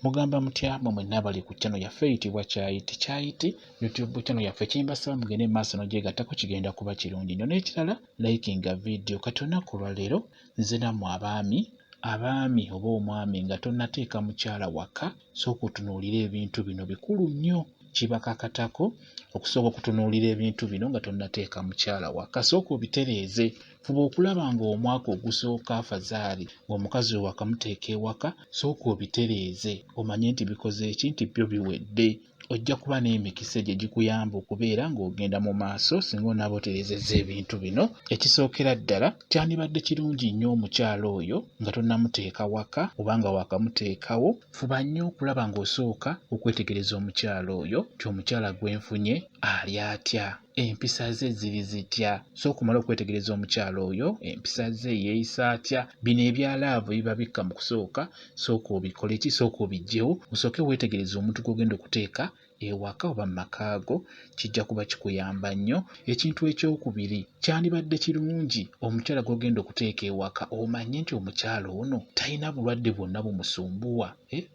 mugamba mutya mwenna bali ku channel yaffe eyitibwa Kyayiti YouTube channel yaffe kimbasaba mugende maaso n'ogyegattako kigenda kuba kirungi nnyo n'ekirala likinga video katona ku lwaleero nze nammwe abaami oba omwami nga tonnateeka mukyala waka sooka otunuulira ebintu bino bikulu nnyo kibakakatako okusooka okutunuulira ebintu bino nga tonnateeka mukyala waka sooka obitereeze fuba okulaba ng'omwaka ogusooka afazaali ng'omukazi waka muteeka ewaka sooka obitereeze omanye nti bikoze eki nti byo biwedde ojja kuba n'emikisa gye gikuyamba okubeera ng'ogenda mu maaso singa onaaba otereezezza ebintu bino ekisookera ddala kyandibadde kirungi nnyo omukyala oyo nga tonnamuteeka waka oba nga wakamuteekawo fuba nnyo okulaba ng'osooka okwetegereza omukyala oyo ti omukyala gwenfunye ali atya empisa ze ziri zitya sooka omala okwetegereza omukyala oyo empisa ze yeeyisa atya bino ebyalaavu biba bikka mu kusooka sooka obikole ki sooka obijjewo osooke weetegereza omuntu gw'ogenda okuteeka ewaka oba mu makaago kijja kuba kikuyamba nnyo. Ekintu ekyokubiri kyandibadde kirungi omukyala gw'ogenda okuteeka ewaka omanye nti omukyala ono talina bulwadde bwonna bumusumbuwa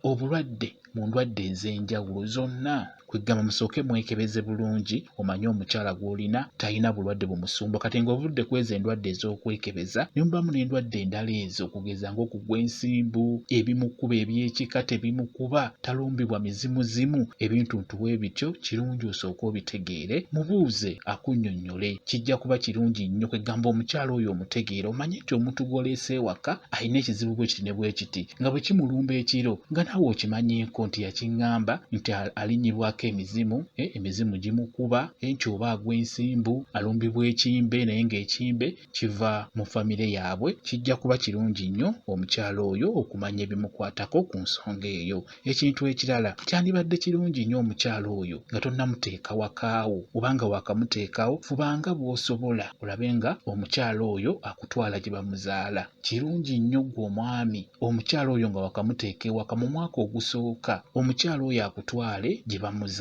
obulwadde mu ndwadde ez'enjawulo zonna kwegamba musooke mwekebeze bulungi omanye omukyala gw'olina talina bulwadde bumusumbuwa kati ng'ovudde ku ezo endwadde ez'okwekebeza ne mubamu n'endwadde endala ezo okugeza ng'okugwa ensimbu ebimukuba eby'ekikata ebimukuba talumbibwa mizimuzimu ebintu ntuwe bityo kirungi osooke obitegeere mubuuze akunnyonnyole kijja kuba kirungi nnyo kwegamba omukyala oyo omutegeere omanye nti omuntu gw'oleese ewaka alina ekizibu bwe kiti ne bwe kiti nga bwe kimulumba ekiro nga naawe okimanyeeko nti yakiŋŋamba nti alinnyibwako emizimu gimukuba nti oba agwa ensimbu alumbibwa ekimbe naye ng'ekimbe kiva mu famire yaabwe kijja kuba kirungi nnyo omukyala oyo okumanya ebimukwatako ku nsonga eyo. Ekintu ekirala kyandibadde kirungi nnyo omukyala oyo nga tonnamuteeka wakaawo oba nga wakamuteekawo fubanga bw'osobola olabe nga omukyala oyo akutwala gye bamuzaala. Kirungi nnyo ggwe omwami omukyala oyo nga wakamuteeka ewaka mu mwaka ogusooka omukyala oyo akutwale gye bamuzaala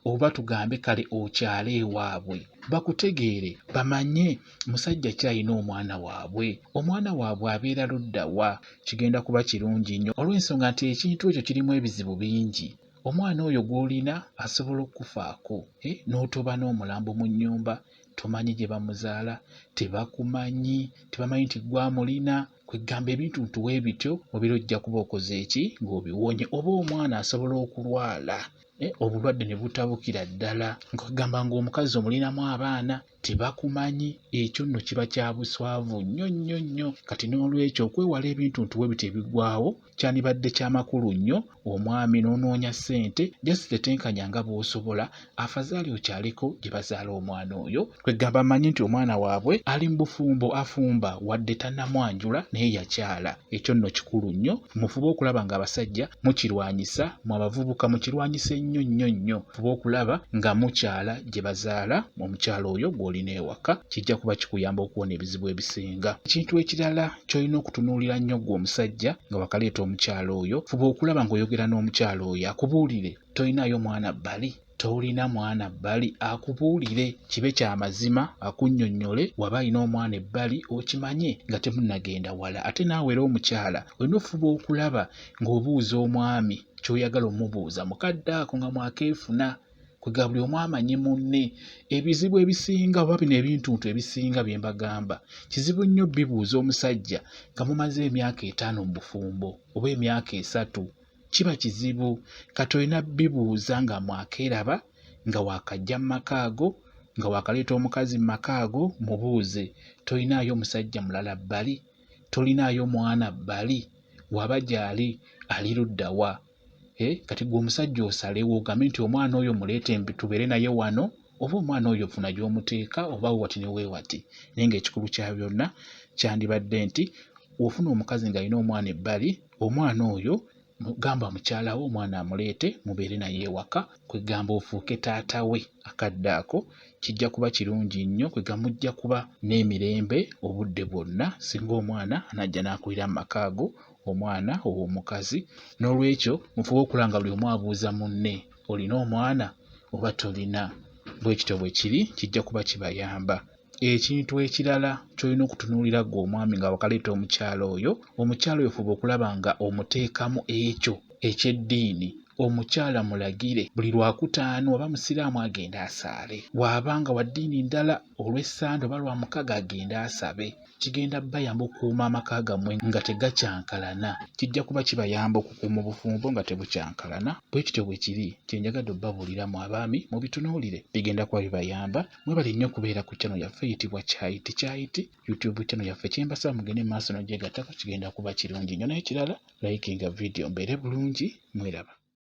oba tugambe kale okyale ewaabwe bakutegeere bamanye musajja kyalina omwana waabwe abeera ludda wa kigenda kuba kirungi nnyo olw'ensonga nti ekintu ekyo kirimu ebizibu bingi. Omwana oyo gw'olina asobola okufaako n'otoba n'omulambo mu nnyumba tomanyi gye bamuzaala tebakumanyi tebamanyi nti gwamulina kwegamba ebintu ntuwe bityo obira ojja kuba okoze eki ng'obiwonye oba omwana asobola okulwala obulwadde ne butabukira ddala nkugamba ng'omukazi omulinamu abaana tebakumanyi ekyo nno kiba kya buswavu nnyo kati n'olwekyo okwewala ebintu ntuwe bityo ebigwawo kyandibadde ky'amakulu nnyo omwami n'onoonya ssente just tetenkanya nga bw'osobola afazaali okyaleko gye bazaala omwana oyo kwegamba manyi nti omwana waabwe ali mu bufumbo afumba wadde tannamwanjula naye yakyala ekyo nno kikulu nnyo mufube okulaba ng'abasajja mukirwanyisa mu abavubuka mukirwanyisa nnyo fuba okulaba nga mukyala gye bazaala omukyala oyo gw'olina ewaka kijja kuba kikuyamba okuwona ebizibu ebisinga. Ekintu ekirala ky'olina okutunuulira nnyo ggwe omusajja nga wakaleeta omukyala oyo fuba okulaba ng'oyogera n'omukyala oyo akubuulire tolinayo mwana bbali akubuulire kibe kya mazima akunnyonnyole waba alina omwana ebbali okimanye nga temunnagenda wala ate naawe era omukyala olina ofuba okulaba ng'obuuza omwami ky'oyagala omubuuza mukadde ako nga mwakeefuna kwegamba buli omu amanyi munne ebizibu ebisinga oba bino ebintu ebisinga bye mbagamba kizibu nnyo bibuuza omusajja nga mumaze emyaka 5 mu bufumbo oba emyaka 3 kiba kizibu kati olina bibuuza nga mwakeeraba nga wakajja mu makaago nga wakaleeta omukazi mu makaago mubuuze tolinaayo musajja mulala bbali tolinaayo mwana bbali waba gy'ali ali ludda wa kati gwe omusajja osalewo ogambe nti omwana oyo muleete tubeere naye wano oba omwana oyo funa gy'omuteeka oba wati ne weewati naye ng'ekikulu kya byonna kyandibadde nti ofuna omukazi ng'alina omwana ebbali omwana oyo gamba mukyalawo omwana amuleete mubeere naye ewaka kwegamba ofuuke taata we akadde ako kijja kuba kirungi nnyo kwegamba mujja kuba n'emirembe obudde bwonna singa omwana anajja n'akulira mu makaago omwana ow'omukazi n'olwekyo mufube okulanga buli omu abuuza munne olina omwana oba tolina bwe kityo bwe kiri kijja kuba kibayamba. Ekintu ekirala ky'olina okutunuulira ggwe omwami nga wakaleeta omukyala oyo fuba okulaba nga omuteekamu ekyo eky'eddiini omukyala mulagire buli Lwakutaano oba musiraamu agenda asaale, bw'abanga wa ddiini ndala olw'Essande oba Lwamukaga agenda asabe. Kigenda bayamba okukuuma amaka gammwe nga tegakyankalana, kijja kuba kibayamba okukuuma obufumbo nga tebukyankalana. Bwe kityo bwe kiri, kyenjagadde obbabuuliramu abaami mubitunuulire, bigenda kuba bibayamba. Mwebale nnyo okubeera ku channel yaffe eyitibwa Kyayiti YouTube channel yaffe. Kyembasaba mugende maaso n'ogyegattako, kigenda kuba kirungi nnyo. N'ekirala likinga video mbeere bulungi, mweraba.